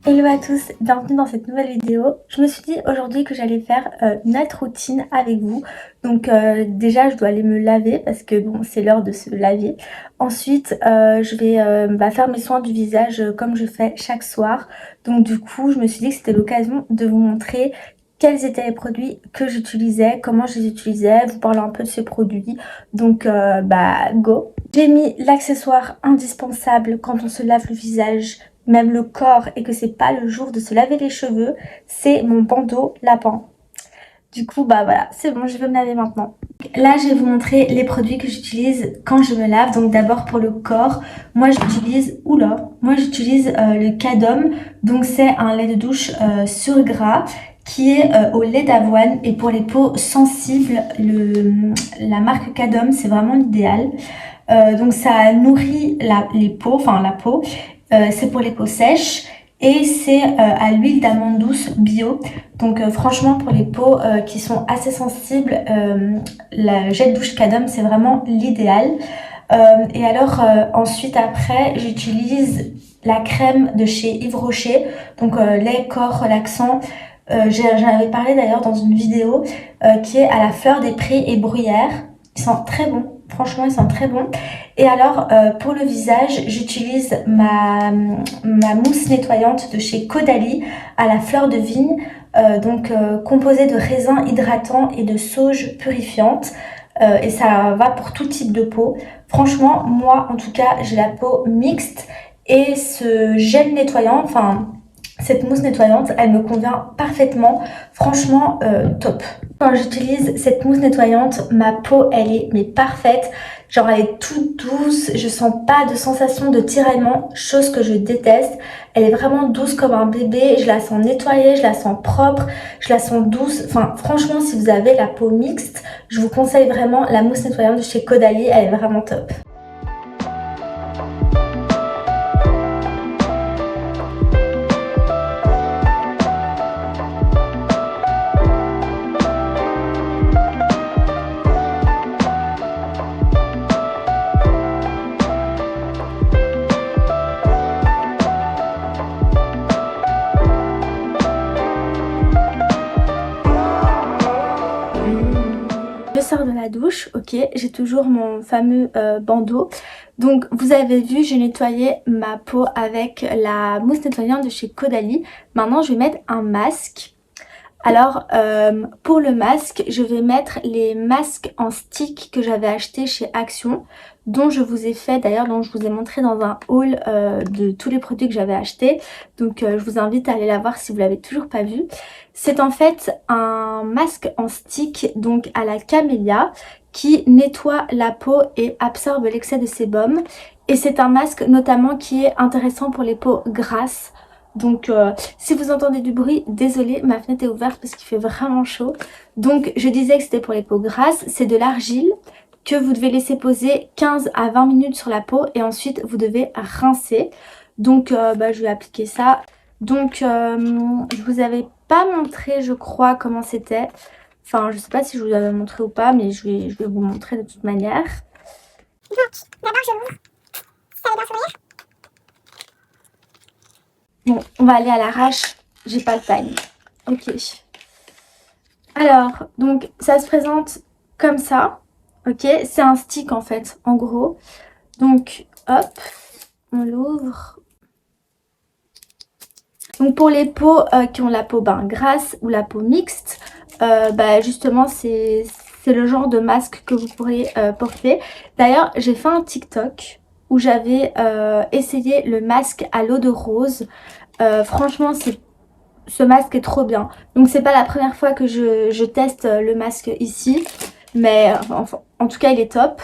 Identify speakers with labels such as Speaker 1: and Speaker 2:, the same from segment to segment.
Speaker 1: Hello à tous, bienvenue dans cette nouvelle vidéo. Je me suis dit aujourd'hui que j'allais faire une autre routine avec vous. Donc déjà je dois aller me laver parce que bon c'est l'heure de se laver. Ensuite je vais faire mes soins du visage comme je fais chaque soir. Donc du coup je me suis dit que c'était l'occasion de vous montrer quels étaient les produits que j'utilisais, comment je les utilisais, vous parler un peu de ces produits. Donc go. J'ai mis l'accessoire indispensable quand on se lave le visage, même le corps, et que c'est pas le jour de se laver les cheveux, c'est mon bandeau lapin. Du coup voilà, c'est bon, je vais me laver maintenant. Là je vais vous montrer les produits que j'utilise quand je me lave. Donc d'abord pour le corps, moi j'utilise le Cadom. Donc c'est un lait de douche sur gras qui est au lait d'avoine, et pour les peaux sensibles, la marque Cadom c'est vraiment l'idéal. Donc ça nourrit les peaux, enfin la peau. C'est pour les peaux sèches et c'est à l'huile d'amande douce bio. Donc franchement pour les peaux qui sont assez sensibles, la gel douche Cadom c'est vraiment l'idéal. Et alors ensuite après j'utilise la crème de chez Yves Rocher, donc lait corps relaxant. J'en avais parlé d'ailleurs dans une vidéo qui est à la fleur des prés et bruyère. Ils sont très bons, franchement ils sont très bons. Et alors pour le visage j'utilise ma mousse nettoyante de chez Caudalie à la fleur de vigne, composée de raisins hydratants et de sauge purifiante. Et ça va pour tout type de peau. Franchement moi en tout cas j'ai la peau mixte, et ce gel nettoyant, cette mousse nettoyante, elle me convient parfaitement. Franchement, top. Quand j'utilise cette mousse nettoyante, ma peau, elle est parfaite. Genre, elle est toute douce. Je sens pas de sensation de tiraillement, chose que je déteste. Elle est vraiment douce comme un bébé. Je la sens nettoyée, je la sens propre, je la sens douce. Enfin, franchement, si vous avez la peau mixte, je vous conseille vraiment la mousse nettoyante de chez Caudalie. Elle est vraiment top. Je sors de la douche, ok, j'ai toujours mon fameux bandeau. Donc vous avez vu, j'ai nettoyé ma peau avec la mousse nettoyante de chez Caudalie. Maintenant je vais mettre un masque. Alors pour le masque, je vais mettre les masques en stick que j'avais acheté chez Action, dont je vous ai fait d'ailleurs, dont je vous ai montré dans un haul de tous les produits que j'avais achetés. Donc je vous invite à aller la voir si vous l'avez toujours pas vu. C'est en fait un masque en stick, donc à la camélia, qui nettoie la peau et absorbe l'excès de sébum. Et c'est un masque notamment qui est intéressant pour les peaux grasses. Donc si vous entendez du bruit, désolée, ma fenêtre est ouverte parce qu'il fait vraiment chaud. Donc je disais que c'était pour les peaux grasses, c'est de l'argile que vous devez laisser poser 15 à 20 minutes sur la peau, et ensuite vous devez rincer. Donc je vais appliquer ça. Donc je vous avais pas montré, je crois, comment c'était. Enfin je sais pas si je vous avais montré ou pas, mais je vais vous montrer de toute manière. Donc d'abord je l'ouvre, ça va bien s'ouvrir. Bon, on va aller à l'arrache, j'ai pas le time. Ok. Alors, donc ça se présente comme ça. Ok, c'est un stick en fait, en gros. Donc, hop, on l'ouvre. Donc pour les peaux qui ont la peau grasse ou la peau mixte, justement c'est le genre de masque que vous pourrez porter. D'ailleurs, j'ai fait un TikTok où j'avais essayé le masque à l'eau de rose. Franchement, ce masque est trop bien. Donc c'est pas la première fois que je teste le masque ici, mais enfin, en tout cas il est top.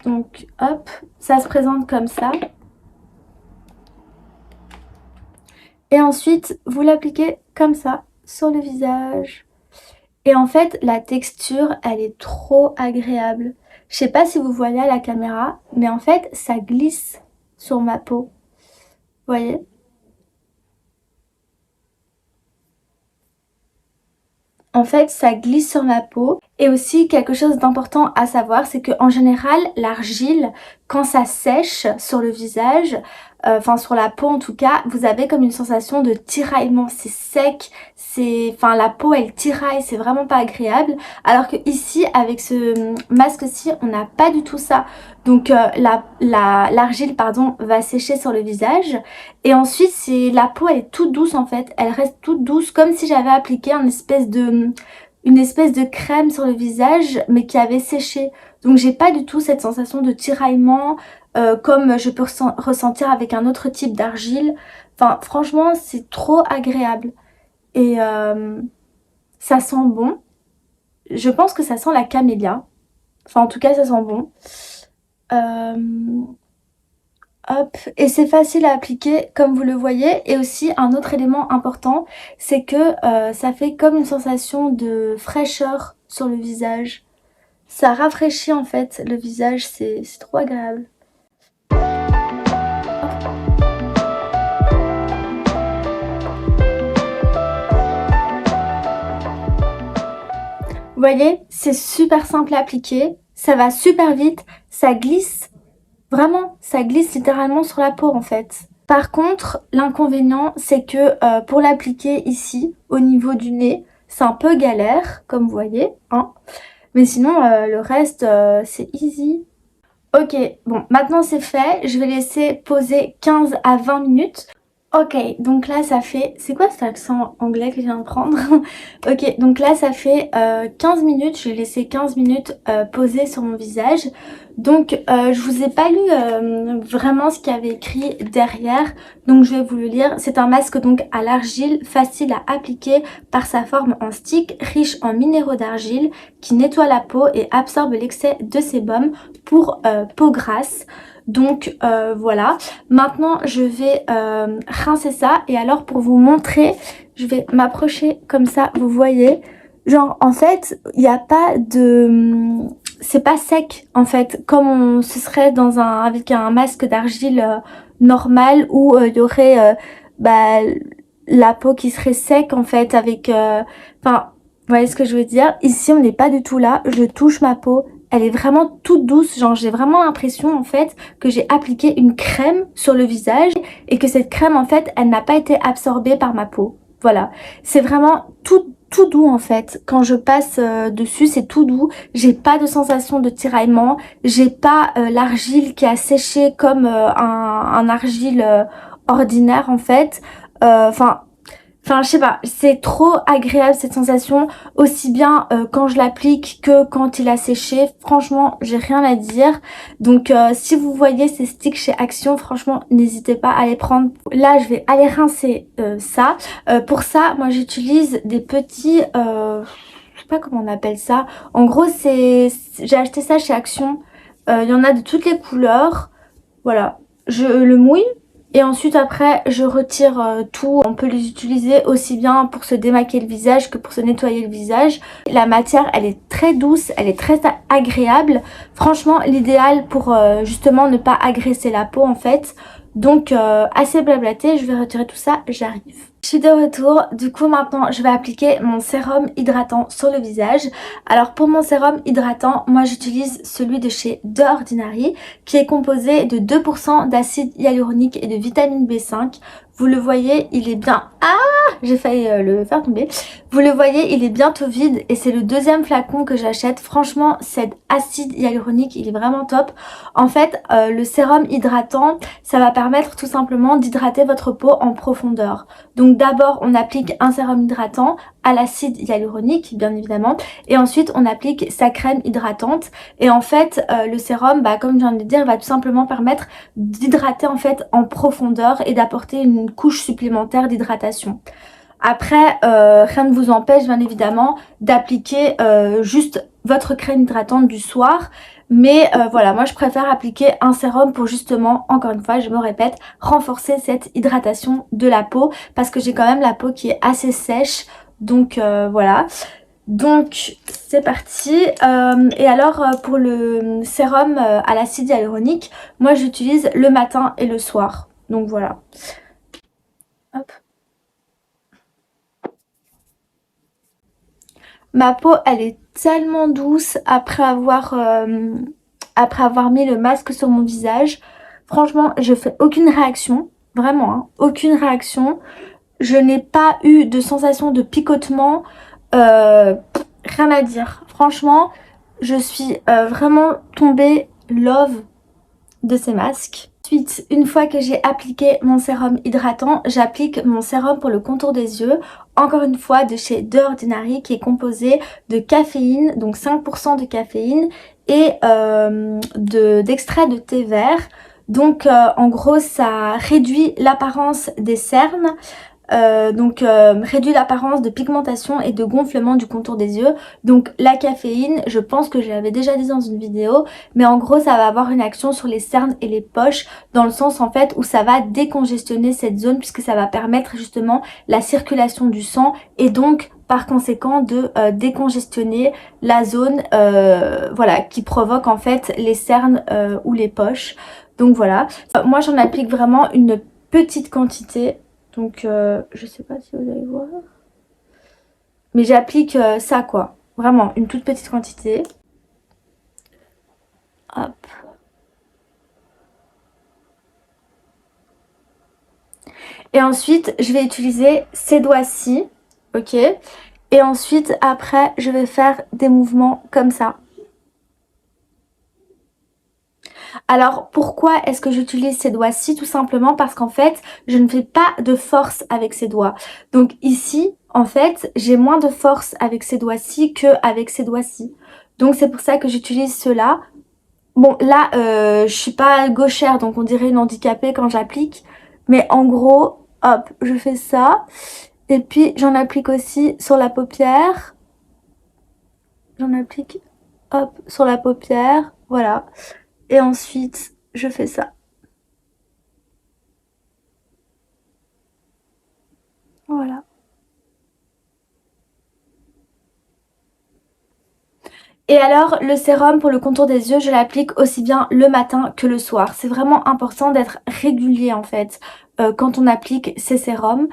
Speaker 1: Donc hop, ça se présente comme ça. Et ensuite vous l'appliquez comme ça sur le visage. Et en fait la texture elle est trop agréable. Je sais pas si vous voyez à la caméra, mais en fait ça glisse sur ma peau. Vous voyez ? En fait, ça glisse sur ma peau Et aussi quelque chose d'important à savoir, c'est qu'en général l'argile, quand ça sèche sur le visage, enfin sur la peau en tout cas, vous avez comme une sensation de tiraillement, c'est sec, enfin la peau elle tiraille, c'est vraiment pas agréable. Alors que ici avec ce masque-ci, on n'a pas du tout ça. Donc l'argile pardon va sécher sur le visage et ensuite la peau elle est toute douce en fait, elle reste toute douce comme si j'avais appliqué une espèce de crème sur le visage mais qui avait séché. Donc j'ai pas du tout cette sensation de tiraillement comme je peux ressentir avec un autre type d'argile. Enfin franchement c'est trop agréable et ça sent bon. Je pense que ça sent la camélia. Enfin en tout cas ça sent bon. Hop, et c'est facile à appliquer comme vous le voyez. Et aussi un autre élément important, c'est que ça fait comme une sensation de fraîcheur sur le visage. Ça rafraîchit en fait le visage, c'est trop agréable. Vous voyez, c'est super simple à appliquer, ça va super vite, ça glisse, vraiment, ça glisse littéralement sur la peau en fait. Par contre, l'inconvénient, c'est que pour l'appliquer ici, au niveau du nez, c'est un peu galère, comme vous voyez, hein. Mais sinon, le reste, c'est easy. Ok, bon, maintenant c'est fait. Je vais laisser poser 15 à 20 minutes. Ok, donc là ça fait... C'est quoi cet accent anglais que je viens de prendre? Ok, donc là ça fait 15 minutes. Je vais laisser 15 minutes poser sur mon visage. Donc je vous ai pas lu vraiment ce qu'il y avait écrit derrière. Donc je vais vous le lire. C'est un masque donc à l'argile, facile à appliquer par sa forme en stick, riche en minéraux d'argile, qui nettoie la peau et absorbe l'excès de sébum pour peau grasse. Donc voilà, maintenant je vais rincer ça et alors pour vous montrer, je vais m'approcher comme ça, vous voyez, genre en fait il n'y a pas de... c'est pas sec en fait, comme ce serait avec un masque d'argile normal où il y aurait bah, la peau qui serait sec en fait avec... Enfin, vous voyez ce que je veux dire? Ici on n'est pas du tout là, je touche ma peau. Elle est vraiment toute douce, genre j'ai vraiment l'impression en fait que j'ai appliqué une crème sur le visage et que cette crème en fait elle n'a pas été absorbée par ma peau. Voilà, c'est vraiment tout doux en fait. Quand je passe dessus c'est tout doux, j'ai pas de sensation de tiraillement, j'ai pas l'argile qui a séché comme un argile ordinaire en fait. Enfin, je sais pas, c'est trop agréable cette sensation, aussi bien quand je l'applique que quand il a séché. Franchement, j'ai rien à dire. Donc, si vous voyez ces sticks chez Action, franchement, n'hésitez pas à les prendre. Là, je vais aller rincer ça. Pour ça, moi, j'utilise des petits... je sais pas comment on appelle ça. En gros, j'ai acheté ça chez Action. Il y en a de toutes les couleurs. Voilà, je le mouille. Et ensuite après je retire tout, on peut les utiliser aussi bien pour se démaquiller le visage que pour se nettoyer le visage. La matière elle est très douce, elle est très agréable. Franchement l'idéal pour justement ne pas agresser la peau en fait. Donc assez blablaté, je vais retirer tout ça, j'arrive. Je suis de retour, du coup maintenant je vais appliquer mon sérum hydratant sur le visage. Alors pour mon sérum hydratant, moi j'utilise celui de chez The Ordinary qui est composé de 2% d'acide hyaluronique et de vitamine B5. Vous le voyez, il est bien... Ah, j'ai failli le faire tomber. Vous le voyez, il est bientôt vide et c'est le deuxième flacon que j'achète. Franchement, cet acide hyaluronique, il est vraiment top. En fait, le sérum hydratant, ça va permettre tout simplement d'hydrater votre peau en profondeur. Donc d'abord, on applique un sérum hydratant à l'acide hyaluronique, bien évidemment. Et ensuite, on applique sa crème hydratante. Et en fait, le sérum, bah, comme je viens de le dire, va tout simplement permettre d'hydrater en fait en profondeur et d'apporter une couche supplémentaire d'hydratation. Après, rien ne vous empêche bien évidemment d'appliquer juste votre crème hydratante du soir. Mais voilà, moi je préfère appliquer un sérum pour justement, encore une fois, je me répète, renforcer cette hydratation de la peau. Parce que j'ai quand même la peau qui est assez sèche. Donc voilà. Donc c'est parti. Et alors pour le sérum à l'acide hyaluronique, moi j'utilise le matin et le soir. Donc voilà. Hop. Ma peau, elle est tellement douce après avoir mis le masque sur mon visage. Franchement, je fais aucune réaction. Vraiment, hein, aucune réaction. Je n'ai pas eu de sensation de picotement. Rien à dire. Franchement, je suis vraiment tombée love de ces masques. Ensuite, une fois que j'ai appliqué mon sérum hydratant, j'applique mon sérum pour le contour des yeux. Encore une fois de chez The Ordinary, qui est composé de caféine, donc 5% de caféine, et d'extrait de thé vert. Donc en gros ça réduit l'apparence des cernes. Réduit l'apparence de pigmentation et de gonflement du contour des yeux. Donc la caféine, je pense que je l'avais déjà dit dans une vidéo, mais en gros ça va avoir une action sur les cernes et les poches, dans le sens en fait où ça va décongestionner cette zone, puisque ça va permettre justement la circulation du sang et donc par conséquent de décongestionner la zone voilà, qui provoque en fait les cernes ou les poches. Donc voilà, moi j'en applique vraiment une petite quantité. Donc je sais pas si vous allez voir. Mais j'applique ça quoi. Vraiment une toute petite quantité. Hop. Et ensuite je vais utiliser ces doigts-ci. Ok. Et ensuite après je vais faire des mouvements comme ça. Alors pourquoi est-ce que j'utilise ces doigts-ci? Tout simplement parce qu'en fait je ne fais pas de force avec ces doigts. Donc ici en fait j'ai moins de force avec ces doigts-ci qu'avec ces doigts-ci. Donc c'est pour ça que j'utilise ceux-là. Bon là je suis pas gauchère, donc on dirait une handicapée quand j'applique. Mais en gros hop, je fais ça. Et puis j'en applique aussi sur la paupière. J'en applique hop sur la paupière. Voilà. Et ensuite, je fais ça. Voilà. Et alors, le sérum pour le contour des yeux, je l'applique aussi bien le matin que le soir. C'est vraiment important d'être régulier en fait quand on applique ces sérums.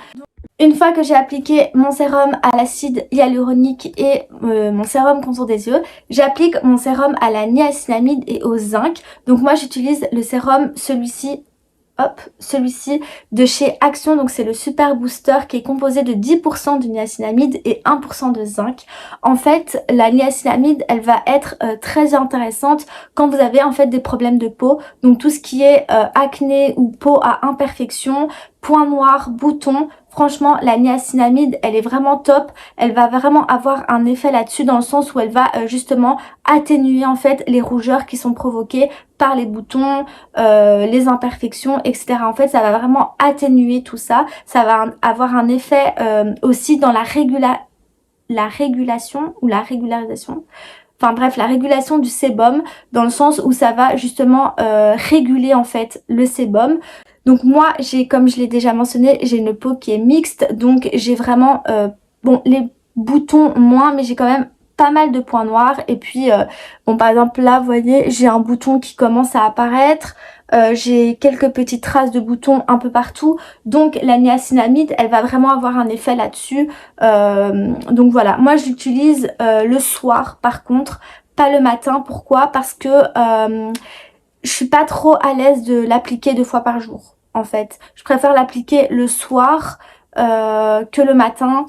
Speaker 1: Une fois que j'ai appliqué mon sérum à l'acide hyaluronique et mon sérum contour des yeux, j'applique mon sérum à la niacinamide et au zinc. Donc moi j'utilise le sérum, celui-ci, hop, celui-ci de chez Action. Donc c'est le Super Booster qui est composé de 10% de niacinamide et 1% de zinc. En fait, la niacinamide, elle va être très intéressante quand vous avez en fait des problèmes de peau. Donc tout ce qui est acné ou peau à imperfection, points noirs, boutons. Franchement, la niacinamide, elle est vraiment top. Elle va vraiment avoir un effet là-dessus dans le sens où elle va justement atténuer en fait les rougeurs qui sont provoquées par les boutons, les imperfections, etc. En fait, ça va vraiment atténuer tout ça. Ça va avoir un effet aussi dans la régulation ou la régularisation. Enfin bref, la régulation du sébum, dans le sens où ça va justement réguler en fait le sébum. Donc moi, comme je l'ai déjà mentionné, j'ai une peau qui est mixte, donc j'ai vraiment, bon, les boutons moins, mais j'ai quand même pas mal de points noirs. Et puis, bon, par exemple là, vous voyez, j'ai un bouton qui commence à apparaître, j'ai quelques petites traces de boutons un peu partout. Donc la niacinamide, elle va vraiment avoir un effet là-dessus. Donc voilà, moi je l'utilise le soir par contre, pas le matin. Pourquoi? Parce que je suis pas trop à l'aise de l'appliquer 2 fois par jour en fait. Je préfère l'appliquer le soir que le matin,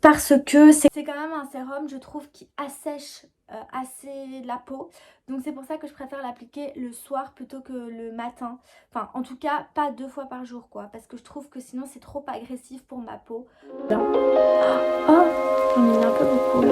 Speaker 1: parce que c'est quand même un sérum, je trouve, qui assèche assez la peau. Donc c'est pour ça que je préfère l'appliquer le soir plutôt que le matin. Enfin en tout cas pas 2 fois par jour quoi, parce que je trouve que sinon c'est trop agressif pour ma peau. Oh, j'en ai mis un peu beaucoup là.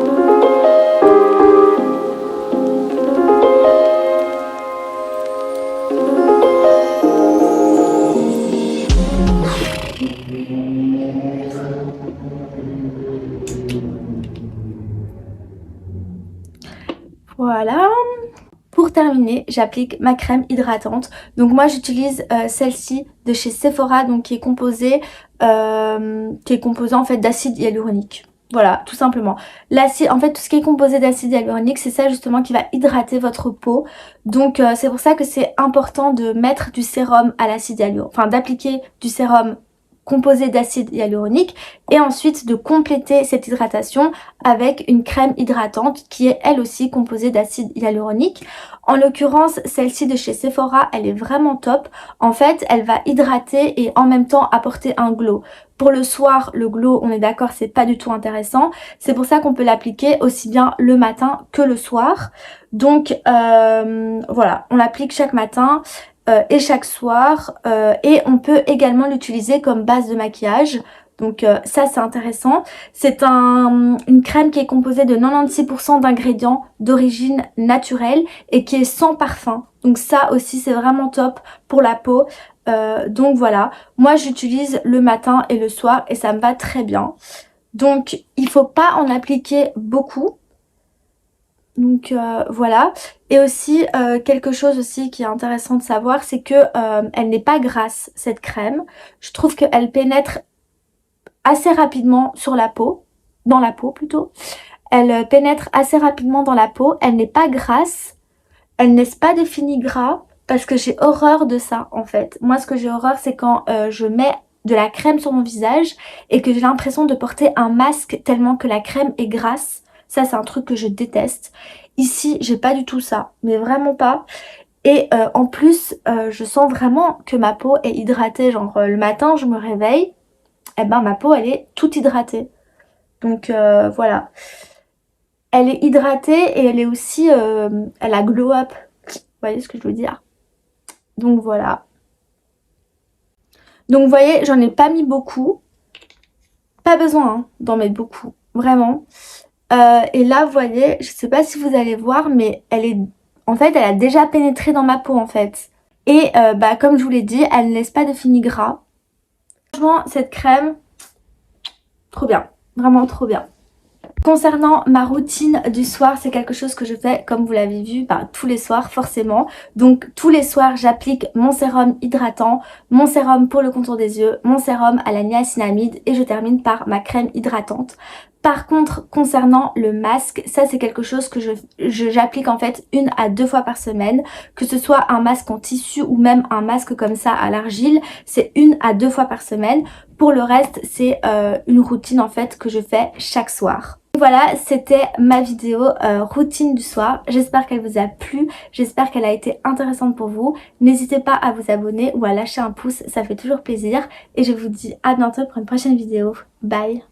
Speaker 1: Voilà. Pour terminer, j'applique ma crème hydratante. Donc moi j'utilise celle-ci de chez Sephora, donc qui est composée en fait d'acide hyaluronique. Voilà, tout simplement. L'acide, en fait, tout ce qui est composé d'acide hyaluronique, c'est ça justement qui va hydrater votre peau. Donc c'est pour ça que c'est important de mettre du sérum à l'acide hyaluronique, enfin d'appliquer du sérum composée d'acide hyaluronique et ensuite de compléter cette hydratation avec une crème hydratante qui est elle aussi composée d'acide hyaluronique. En l'occurrence, celle-ci de chez Sephora, elle est vraiment top. En fait, elle va hydrater et en même temps apporter un glow. Pour le soir, le glow, on est d'accord, c'est pas du tout intéressant. C'est pour ça qu'on peut l'appliquer aussi bien le matin que le soir. Donc voilà, on l'applique chaque matin et chaque soir. Et on peut également l'utiliser comme base de maquillage. Donc ça c'est intéressant. C'est une crème qui est composée de 96% d'ingrédients d'origine naturelle et qui est sans parfum. Donc ça aussi c'est vraiment top pour la peau. Donc voilà, moi j'utilise le matin et le soir et ça me va très bien. Donc il faut pas en appliquer beaucoup. Donc voilà. Et aussi quelque chose aussi qui est intéressant de savoir, c'est que elle n'est pas grasse cette crème. Je trouve qu'elle pénètre assez rapidement sur la peau, dans la peau plutôt. Elle pénètre assez rapidement dans la peau, elle n'est pas grasse, elle n'est pas de fini gras parce que j'ai horreur de ça en fait. Moi ce que j'ai horreur c'est quand je mets de la crème sur mon visage et que j'ai l'impression de porter un masque tellement que la crème est grasse. Ça c'est un truc que je déteste. Ici j'ai pas du tout ça, mais vraiment pas. Et en plus je sens vraiment que ma peau est hydratée, genre le matin je me réveille, et ben ma peau elle est toute hydratée. Donc voilà. Elle est hydratée et elle est aussi, elle a glow up. Vous voyez ce que je veux dire? Donc voilà. Donc vous voyez, j'en ai pas mis beaucoup. Pas besoin hein, d'en mettre beaucoup, vraiment. Et là, vous voyez, je sais pas si vous allez voir, mais elle est, en fait, elle a déjà pénétré dans ma peau en fait. Et bah comme je vous l'ai dit, elle ne laisse pas de fini gras. Franchement, cette crème, trop bien, vraiment trop bien. Concernant ma routine du soir, c'est quelque chose que je fais comme vous l'avez vu tous les soirs forcément. Donc tous les soirs j'applique mon sérum hydratant, mon sérum pour le contour des yeux, mon sérum à la niacinamide et je termine par ma crème hydratante. Par contre concernant le masque, ça c'est quelque chose que j'applique en fait 1 à 2 fois par semaine. Que ce soit un masque en tissu ou même un masque comme ça à l'argile, c'est 1 à 2 fois par semaine. Pour le reste c'est une routine en fait que je fais chaque soir. Voilà, c'était ma vidéo routine du soir. J'espère qu'elle vous a plu, j'espère qu'elle a été intéressante pour vous. N'hésitez pas à vous abonner ou à lâcher un pouce, ça fait toujours plaisir. Et je vous dis à bientôt pour une prochaine vidéo. Bye!